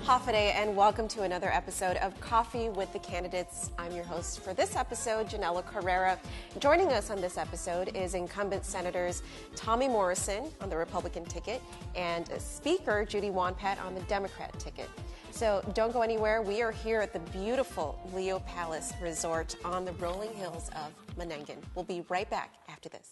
Hafide, and welcome to another episode of Coffee with the Candidates. I'm your host for this episode, Janella Carrera. Joining us on this episode is incumbent Senators Tommy Morrison on the Republican ticket and Speaker Judy Wonpat on the Democrat ticket. So don't go anywhere. We are here at the beautiful Leo Palace Resort on the rolling hills of Menangan. We'll be right back after this.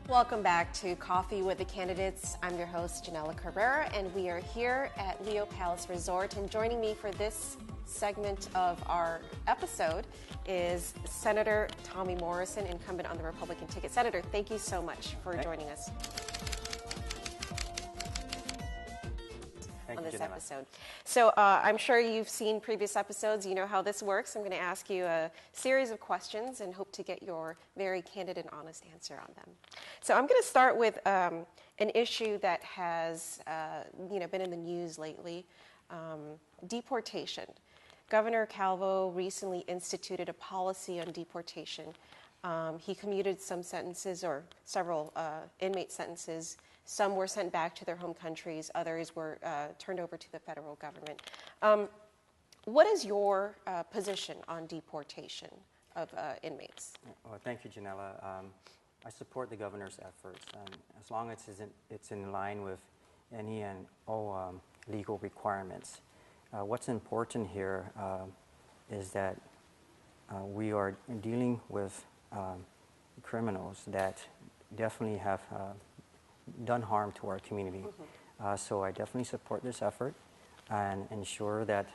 Welcome back to Coffee with the Candidates. I'm your host, Janella Carrera, and we are here at Leo Palace Resort. And joining me for this segment of our episode is Senator Tommy Morrison, incumbent on the Republican ticket. Senator, thank you so much for joining us on this episode. So I'm sure you've seen previous episodes. You know how this works. I'm going to ask you a series of questions and hope to get your very candid and honest answer on them. So I'm going to start with an issue that has been in the news lately, deportation. Governor Calvo recently instituted a policy on deportation. He commuted some sentences, or several inmate sentences. Some were sent back to their home countries. Others were turned over to the federal government. What is your position on deportation of inmates? Well, thank you, Janella. I support the governor's efforts, and as long as it's in line with any and all legal requirements. What's important here is that we are dealing with criminals that definitely have done harm to our community. So I definitely support this effort and ensure that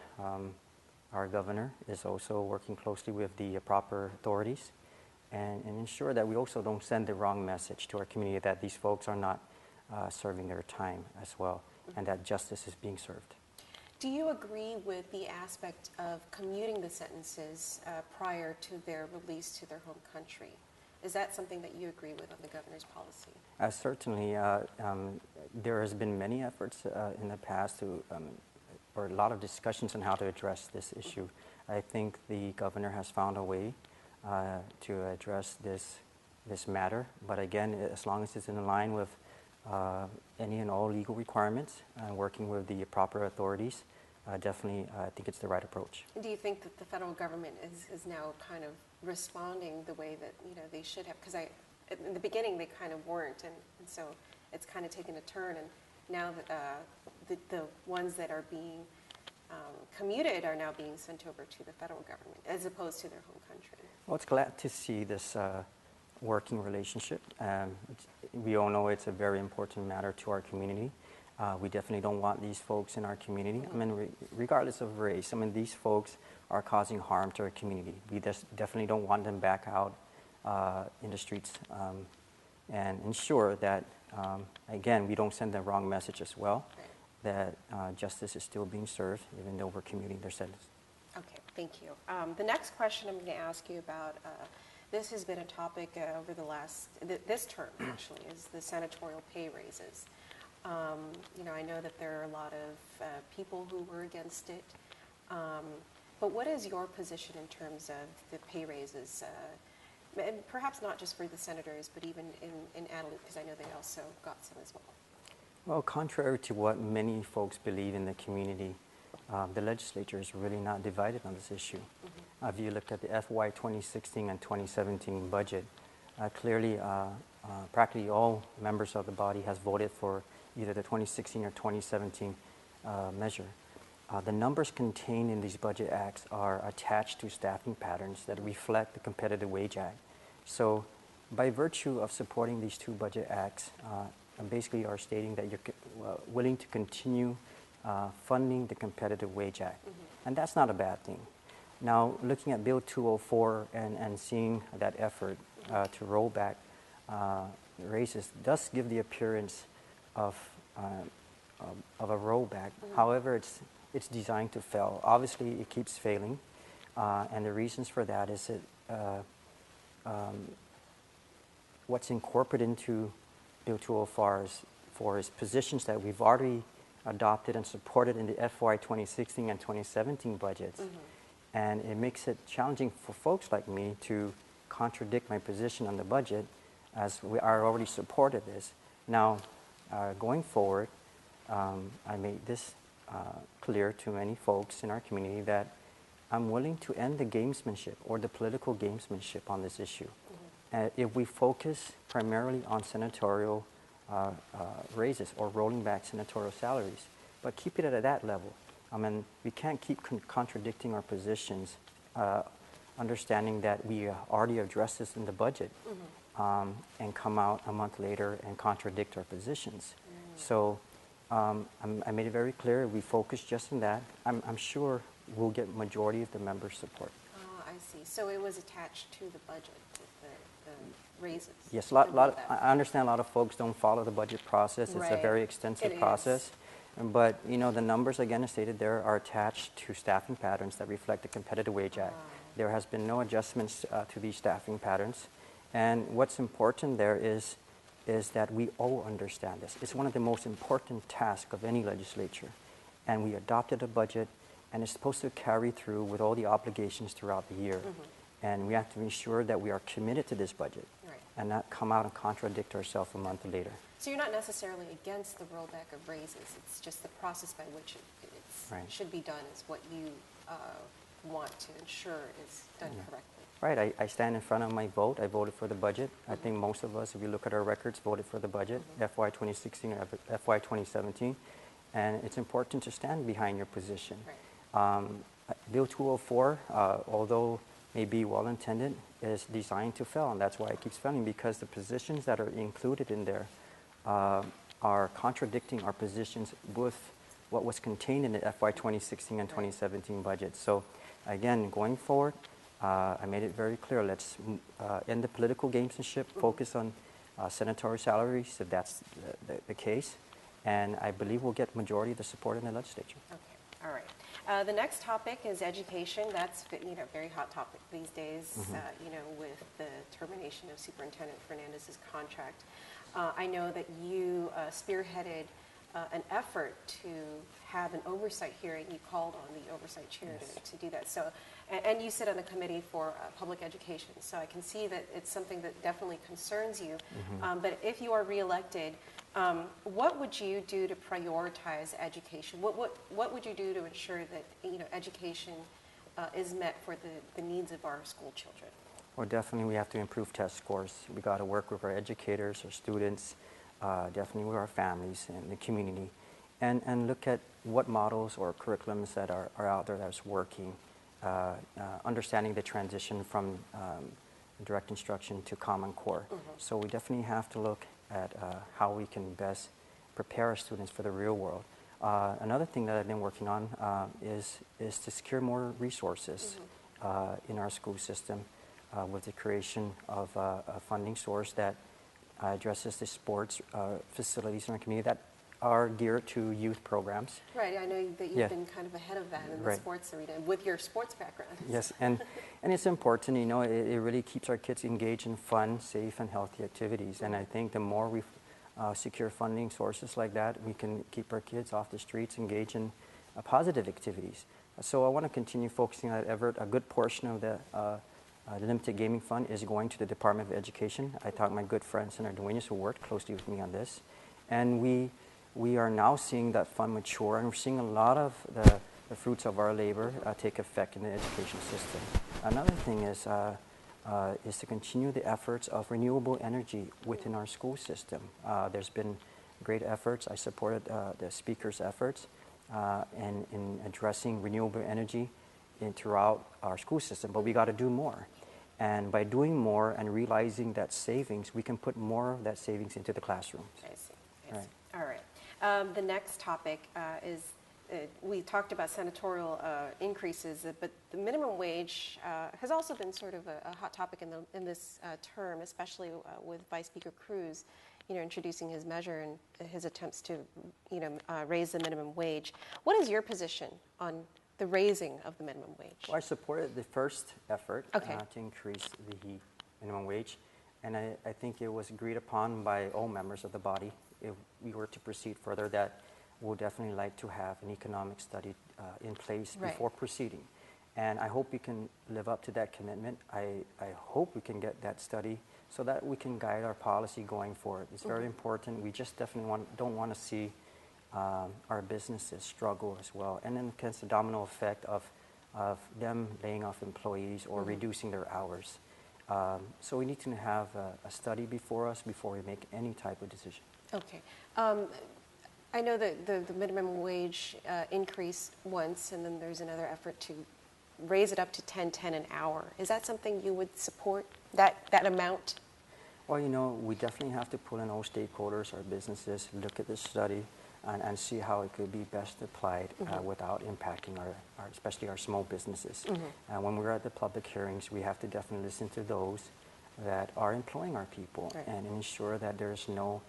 our governor is also working closely with the proper authorities and ensure that we also don't send the wrong message to our community that these folks are not serving their time as well and that justice is being served. Do you agree with the aspect of commuting the sentences prior to their release to their home country? Is that something that you agree with on the governor's policy? Certainly, there has been many efforts in the past or a lot of discussions on how to address this issue. I think the governor has found a way to address this matter, but again, as long as it's in line with any and all legal requirements and working with the proper authorities, definitely I think it's the right approach. Do you think that the federal government is now kind of responding the way that they should have? Because in the beginning they kind of weren't, and so it's kind of taken a turn, and now that the ones that are being commuted are now being sent over to the federal government as opposed to their home country. Well, it's glad to see this working relationship. We all know it's a very important matter to our community. We definitely don't want these folks in our community. I mean, regardless of race, I mean, these folks are causing harm to our community. We definitely don't want them back out in the streets and ensure that, again, we don't send the wrong message as well, that justice is still being served even though we're commuting their sentence. Okay, thank you. The next question I'm going to ask you about, this has been a topic over this term actually, is the senatorial pay raises. I know that there are a lot of people who were against it, but what is your position in terms of the pay raises, and perhaps not just for the senators, but even in Adelaide, because I know they also got some as well? Well, contrary to what many folks believe in the community, the legislature is really not divided on this issue. If you look at the FY 2016 and 2017 budget, clearly practically all members of the body has voted for either the 2016 or 2017 measure. The numbers contained in these budget acts are attached to staffing patterns that reflect the Competitive Wage Act. So by virtue of supporting these two budget acts, basically are stating that you're willing to continue funding the Competitive Wage Act. And that's not a bad thing. Now, looking at Bill 204 and seeing that effort to roll back raises does give the appearance of a rollback. However, it's designed to fail. Obviously, it keeps failing, and the reasons for that is that what's incorporated into Bill 204 is positions that we've already adopted and supported in the FY 2016 and 2017 budgets. And it makes it challenging for folks like me to contradict my position on the budget as we are already supported this. Now, going forward, I made this clear to many folks in our community that I'm willing to end the gamesmanship or the political gamesmanship on this issue. If we focus primarily on senatorial raises or rolling back senatorial salaries, but keep it at that level. I mean, we can't keep contradicting our positions, understanding that we already addressed this in the budget, and come out a month later and contradict our positions. So I made it very clear, we focus just on that. I'm sure we'll get majority of the members' support. I see. So it was attached to the budget, the raises? Yes, I understand a lot of folks don't follow the budget process. It's a very extensive process. But, you know, the numbers, again, as stated there, are attached to staffing patterns that reflect the Competitive Wage Act. There has been no adjustments to these staffing patterns. And what's important there is that we all understand this. It's one of the most important tasks of any legislature. And we adopted a budget, and it's supposed to carry through with all the obligations throughout the year. And we have to ensure that we are committed to this budget and not come out and contradict ourselves a month later. So you're not necessarily against the rollback of raises. It's just the process by which it should be done is what you want to ensure is done correctly. Right. I stand in front of my vote. I voted for the budget. I think most of us, if you look at our records, voted for the budget, FY 2016 or FY 2017. And it's important to stand behind your position. Bill 204, although may be well-intended, is designed to fail, and that's why it keeps failing, because the positions that are included in there are contradicting our positions with what was contained in the FY 2016 and 2017 budget. So again, going forward, I made it very clear, let's end the political gamesmanship, focus on senatorial salaries, if that's the case, and I believe we'll get majority of the support in the legislature. Okay, all right. The next topic is education. That's a very hot topic these days, with the termination of Superintendent Fernandez's contract. I know that you spearheaded an effort to have an oversight hearing. You called on the oversight chair to do that. So, and you sit on the committee for public education. So I can see that it's something that definitely concerns you. But if you are reelected, what would you do to prioritize education? What would you do to ensure that education is met for the needs of our school children? Well, definitely we have to improve test scores. We got to work with our educators, our students, definitely with our families and the community, and look at what models or curriculums that are out there that's working, understanding the transition from direct instruction to Common Core. So we definitely have to look at how we can best prepare our students for the real world. Another thing that I've been working on is to secure more resources in our school system with the creation of a funding source that addresses the sports facilities in our community that are geared to youth programs. Right, I know that you've been kind of ahead of that in the sports arena with your sports background. Yes, and it's important, it really keeps our kids engaged in fun, safe, and healthy activities. And I think the more we secure funding sources like that, we can keep our kids off the streets, engaged in positive activities. So I want to continue focusing on that effort. A good portion of the limited gaming fund is going to the Department of Education. I talked to my good friend, Senator Duenas, who worked closely with me on this. And we are now seeing that fund mature, and we're seeing a lot of the fruits of our labor take effect in the education system. Another thing is to continue the efforts of renewable energy within our school system. There's been great efforts. I supported the speaker's efforts in addressing renewable energy throughout our school system, but we got to do more. And by doing more and realizing that savings, we can put more of that savings into the classrooms. I see. All right. The next topic is, we talked about senatorial increases, but the minimum wage has also been sort of a hot topic in this term, especially with Vice Speaker Cruz, introducing his measure and his attempts to, raise the minimum wage. What is your position on the raising of the minimum wage? Well, I supported the first effort to increase the minimum wage, and I think it was agreed upon by all members of the body. If we were to proceed further, that we'll definitely like to have an economic study in place before proceeding. And I hope we can live up to that commitment. I hope we can get that study so that we can guide our policy going forward. It's very important. We just definitely don't want to see our businesses struggle as well. And then it's the domino effect of them laying off employees or reducing their hours. So we need to have a study before us before we make any type of decision. Okay. I know that the minimum wage increased once, and then there's another effort to raise it up to $10.10 an hour. Is that something you would support, that amount? Well, you know, we definitely have to pull in all stakeholders, our businesses, look at this study, and see how it could be best applied without impacting especially our small businesses. When we're at the public hearings, we have to definitely listen to those that are employing our people and ensure that there's no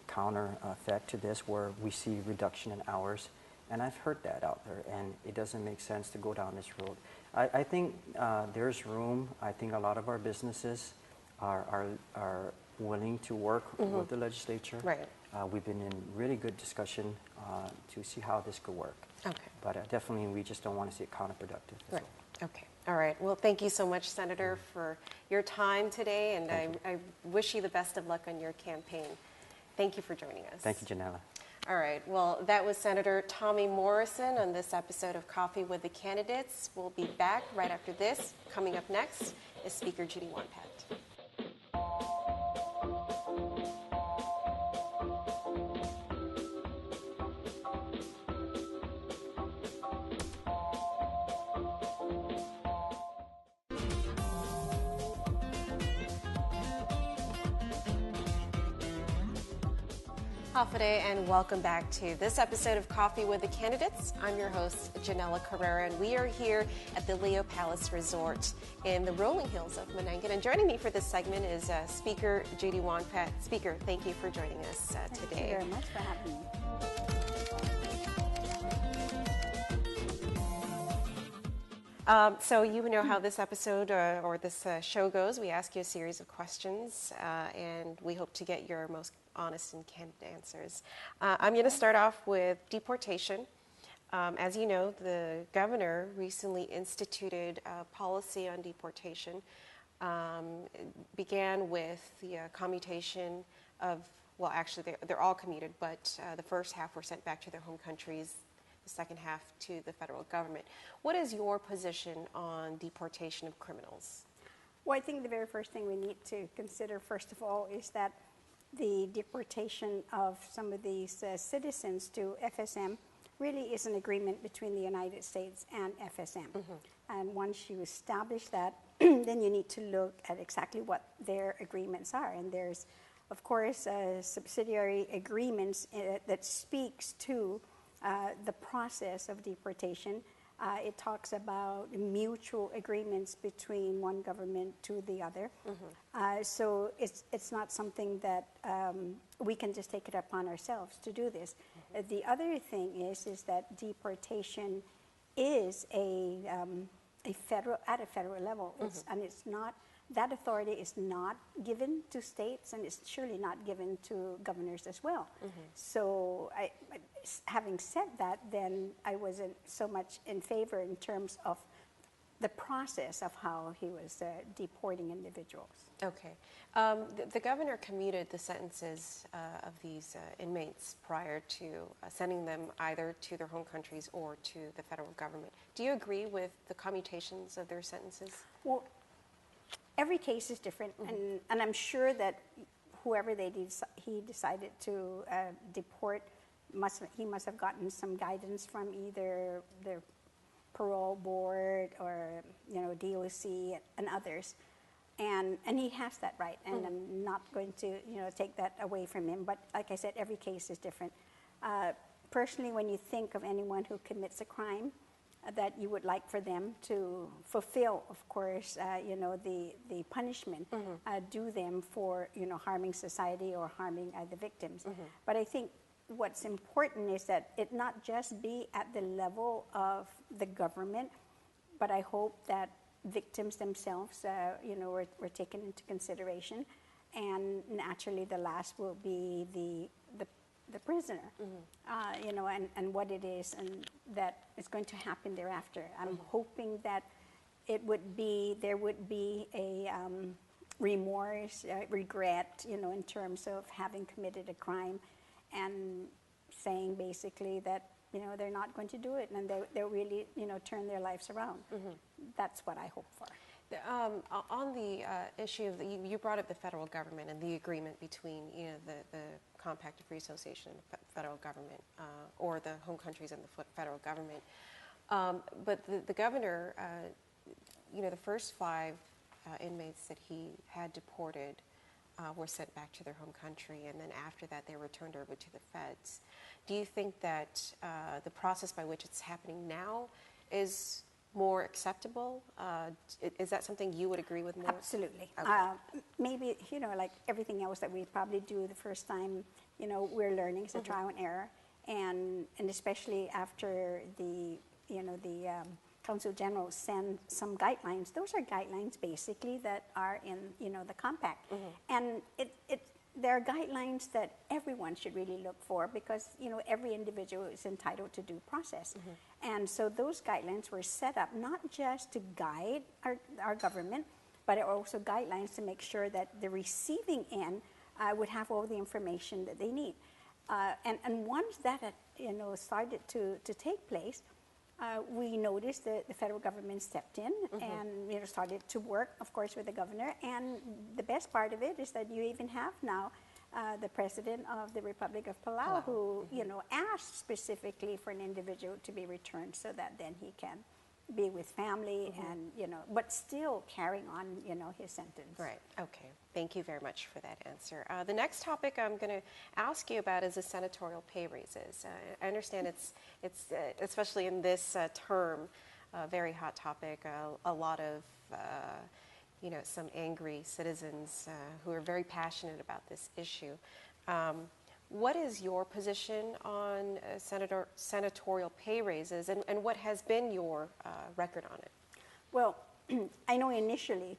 counter effect to this where we see reduction in hours. And I've heard that out there, and it doesn't make sense to go down this road. I think there's room. I think a lot of our businesses are willing to work with the legislature. Right. We've been in really good discussion to see how this could work. Okay. But definitely, we just don't want to see it counterproductive. Right. Okay. All right. Well, thank you so much, Senator, for your time today, and I wish you the best of luck on your campaign. Thank you for joining us. Thank you, Janella. All right. Well, that was Senator Tommy Morrison on this episode of Coffee with the Candidates. We'll be back right after this. Coming up next is Speaker Judy Wonpat. Hafide, and welcome back to this episode of Coffee with the Candidates. I'm your host, Janella Carrera, and we are here at the Leo Palace Resort in the rolling hills of Manangan. And joining me for this segment is Speaker Judy Wonpat. Speaker, thank you for joining us today. Thank you very much for having me. So you know how this episode or this show goes. We ask you a series of questions, and we hope to get your most honest and candid answers. I'm going to start off with deportation. As you know, the governor recently instituted a policy on deportation. It began with the commutation of, well, actually they're all commuted, but the first half were sent back to their home countries, the second half to the federal government. What is your position on deportation of criminals? Well, I think the very first thing we need to consider, first of all, is that the deportation of some of these citizens to FSM really is an agreement between the United States and FSM. And once you establish that, then you need to look at exactly what their agreements are. And there's, of course, subsidiary agreements that speaks to the process of deportation. It talks about mutual agreements between one government to the other. So it's not something that we can just take it upon ourselves to do this. The other thing is that deportation is at a federal level, and it's not. That authority is not given to states, and it's surely not given to governors as well. So having said that, then I wasn't so much in favor in terms of the process of how he was deporting individuals. Okay. The governor commuted the sentences of these inmates prior to sending them either to their home countries or to the federal government. Do you agree with the commutations of their sentences? Well, every case is different, and I'm sure that whoever he decided to deport, he must have gotten some guidance from either the parole board or DOC and others, and he has that right, and I'm not going to take that away from him. But like I said, every case is different. Personally, when you think of anyone who commits a crime, that you would like for them to fulfill, of course, the punishment due them for, harming society or harming the victims. But I think what's important is that it not just be at the level of the government, but I hope that victims themselves, were taken into consideration. And naturally, the last will be the the prisoner, and what it is and that is going to happen thereafter. I'm hoping that there would be a remorse, regret, in terms of having committed a crime, and saying basically that they're not going to do it, and they'll really turn their lives around. That's what I hope for. On the issue of you brought up the federal government and the agreement between the Compact of Free Association and the federal government, or the home countries and the federal government. But the governor, the first 5 inmates that he had deported were sent back to their home country, and then after that they were turned over to the feds. Do you think that the process by which it's happening now is more acceptable? Is that something you would agree with more? Absolutely. Okay. Maybe, like everything else that we probably do the first time, we're learning. It's a trial and error. And especially after the Council General send some guidelines. Those are guidelines basically that are in, the compact. And there are guidelines that everyone should really look for, because every individual is entitled to due process. And so those guidelines were set up not just to guide our government, but are also guidelines to make sure that the receiving end would have all the information that they need. And once that had, started to take place, we noticed that the federal government stepped in and started to work, of course, with the governor. And the best part of it is that you even have now the president of the Republic of Palau, who asked specifically for an individual to be returned so that then he can be with family and but still carrying on his sentence. Right. Okay. Thank you very much for that answer. The next topic I'm going to ask you about is the senatorial pay raises. I understand it's especially in this term, a very hot topic. A lot of some angry citizens who are very passionate about this issue. What is your position on senatorial pay raises, and what has been your record on it? Well, I know initially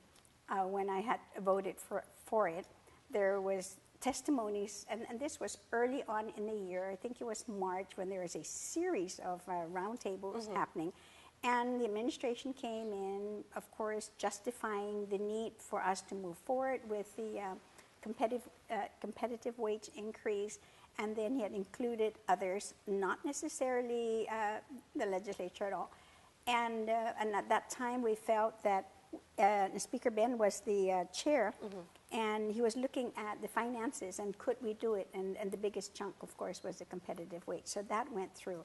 when I had voted for it, there was testimonies, and this was early on in the year. I think it was March, when there was a series of roundtables happening. And the administration came in, of course, justifying the need for us to move forward with the competitive wage increase, and then he had included others, not necessarily the legislature at all. And at that time, we felt that Speaker Ben was the chair, and he was looking at the finances and could we do it? And the biggest chunk, of course, was the competitive wage. So that went through.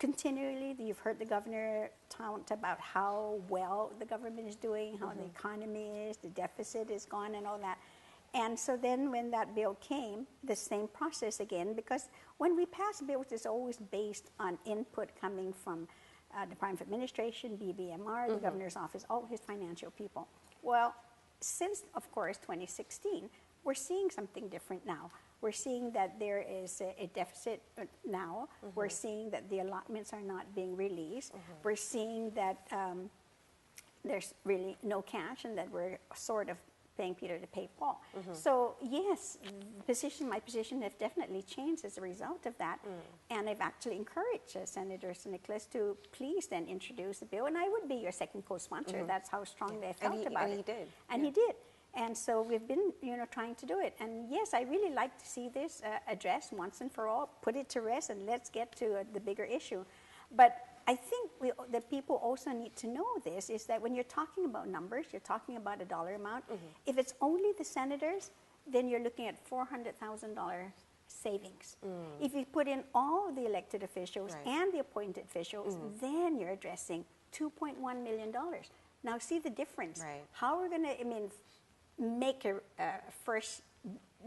Continually, you've heard the governor talk about how well the government is doing, how the economy is, the deficit is gone, and all that. And so then when that bill came, the same process again, because when we pass bills, it's always based on input coming from Department of Administration, BBMR, the governor's office, all his financial people. Well, since, of course, 2016, we're seeing something different now. We're seeing that there is a deficit now. We're seeing that the allotments are not being released. We're seeing that there's really no cash, and that we're sort of paying Peter to pay Paul. So yes, my position has definitely changed as a result of that. And I've actually encouraged Senator Nicholas to please then introduce the bill, and I would be your second co-sponsor. That's how strongly I felt about it. And he did. And he did. And so we've been, trying to do it. And yes, I really like to see this addressed once and for all, put it to rest, and let's get to the bigger issue. But I think the people also need to know this, is that when you're talking about numbers, you're talking about a dollar amount. If it's only the senators, then you're looking at $400,000 savings. If you put in all the elected officials and the appointed officials, then you're addressing $2.1 million. Now see the difference. How we're going to, make a first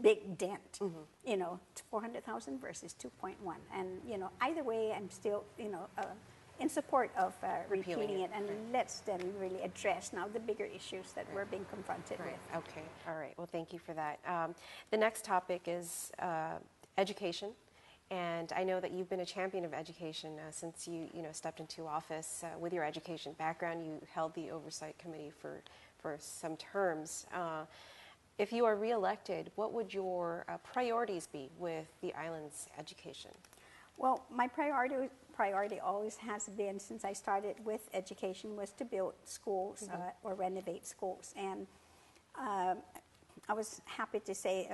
big dent, 400,000 versus 2.1. And, either way, I'm still, in support of repealing it, and let's then really address now the bigger issues that we're being confronted with. Okay, all right. Well, thank you for that. The next topic is education, and I know that you've been a champion of education since you stepped into office. With your education background, you held the oversight committee for some terms. If you are reelected, what would your priorities be with the island's education? Well, my priority always has been, since I started with education, was to build schools or renovate schools. And I'm happy to say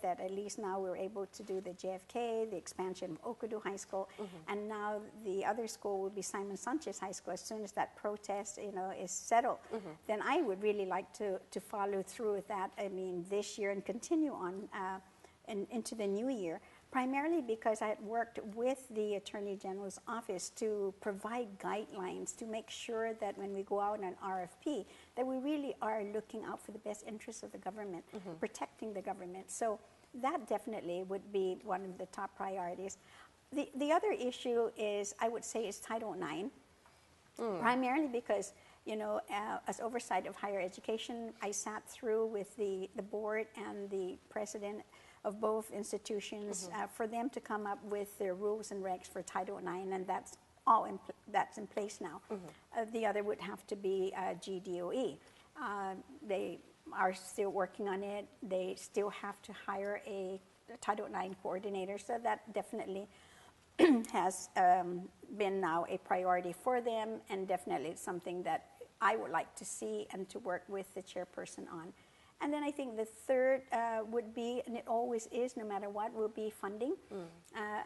that at least now we're able to do the JFK, the expansion of Okadu High School, and now the other school will be Simon Sanchez High School. As soon as that protest, is settled, then I would really like to follow through with that. I mean, this year and continue on into the new year. Primarily because I had worked with the Attorney General's office to provide guidelines to make sure that when we go out on an RFP, that we really are looking out for the best interests of the government, protecting the government. So that definitely would be one of the top priorities. The other issue is, I would say, is Title IX, primarily because, as oversight of higher education, I sat through with the board and the president of both institutions for them to come up with their rules and regs for Title IX, and that's all that's in place now. The other would have to be GDOE. They are still working on it. They still have to hire a Title IX coordinator, so that definitely has been now a priority for them, and definitely it's something that I would like to see and to work with the chairperson on. And then I think the third would be, and it always is, no matter what, will be funding,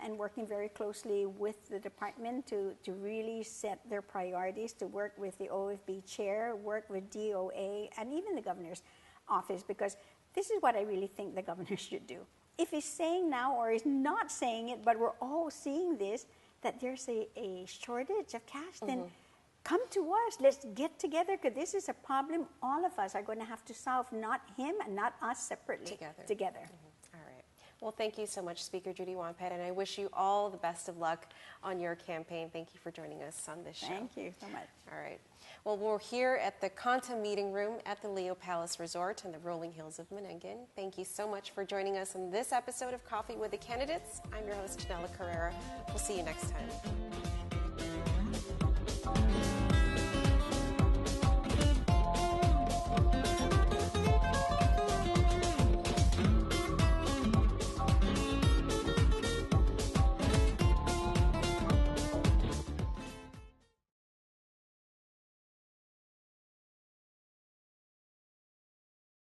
and working very closely with the department to really set their priorities, to work with the OFB chair, work with DOA, and even the governor's office, because this is what I really think the governor should do. If he's saying now, or he's not saying it, but we're all seeing this, that there's a shortage of cash, then come to us. Let's get together, because this is a problem all of us are going to have to solve, not him and not us separately. Together. All right. Well, thank you so much, Speaker Judy Wonpet, and I wish you all the best of luck on your campaign. Thank you for joining us on this show. Thank you so much. All right. Well, we're here at the Kanta Meeting Room at the Leo Palace Resort in the rolling hills of Manangan. Thank you so much for joining us on this episode of Coffee with the Candidates. I'm your host, Janella Carrera. We'll see you next time.